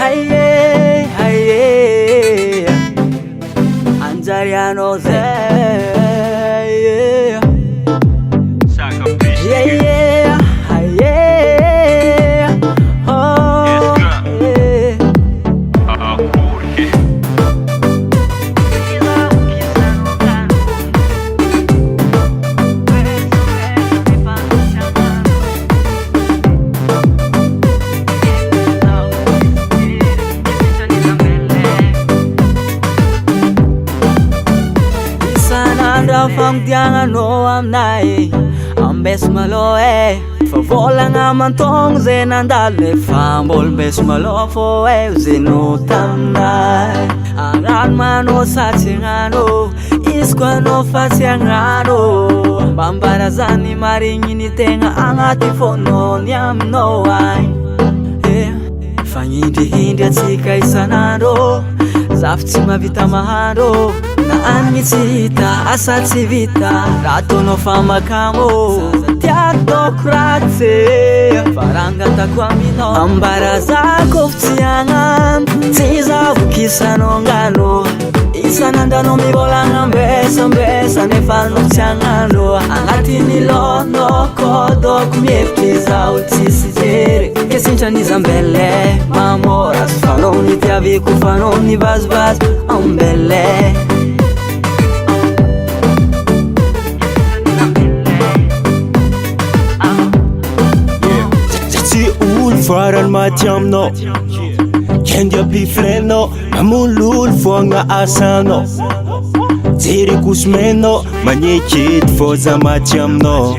haye haye Anjariano zay yeah yeah haye oh yeah Fang tiang ano am nai am bes malo fa vola nga mantong zenandale fambol bes malo fo zeno tam nai angan mano sa chingano iskwano fa chingano bambarazani maringini tenga angati fono nyam no ai fangindi hindi atsika isanando zaftsy mavita maharo na angitsita asa tsy vita ratono famakamo tiatoko ratsy farangatako aminao ambarazako fitiagna tsy zavoky isanongano isanandano mivolagna mbesambesa nefa no tsy agnano agnatiny lono kodoko mihevitry zao tsisy jery kesintran'izambele mamora sy fanao ny tiaviko fanao ny vazivazy ambele Faran matiamno Kendia bifreno Amulul fonga asano Ziri kusmeno Manyekit foza matiamno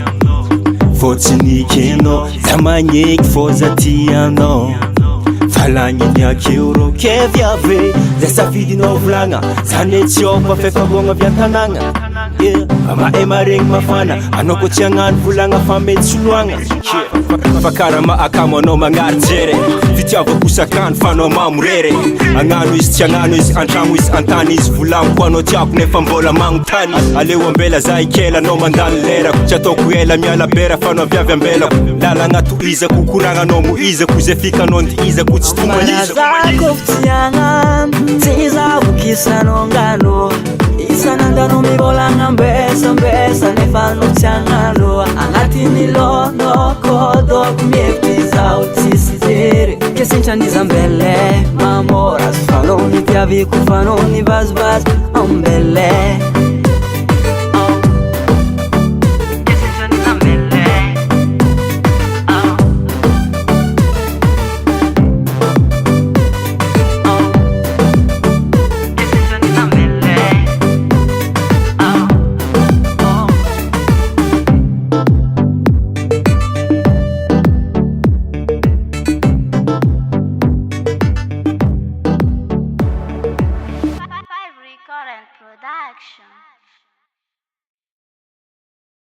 Fotsinikeno Tamanyek foza tiano Falangi nya kiuro keviave Zesa fidi no vlanga Zane tsiopa fefa bonga vyatananga Ama emaring mafana Anoko tiangan vulanga fametsuluanga Fakara maakamo no mangarjere Fitiava kusakan fano mamurere Angano is tiangano is antramu is antani is vulam Kwano tiaku nefa mbola mangutani Alewa mbela zaikela no mandani lera Chatoku ela miala bera fano vyavya mbela Lala ngatu iza kukuranga no muiza Kuzefika no ndi iza kuchitumaliza Zako ftianga Tiza ukisa no ngano Isanandano mivolanga mbesa nefa no tiangano Angatini lono kodoko mihevitry zao tsisy jery kesintran'izambele mamora sy fanao ny tiaviko fanao ny vazivazy ambele Current production.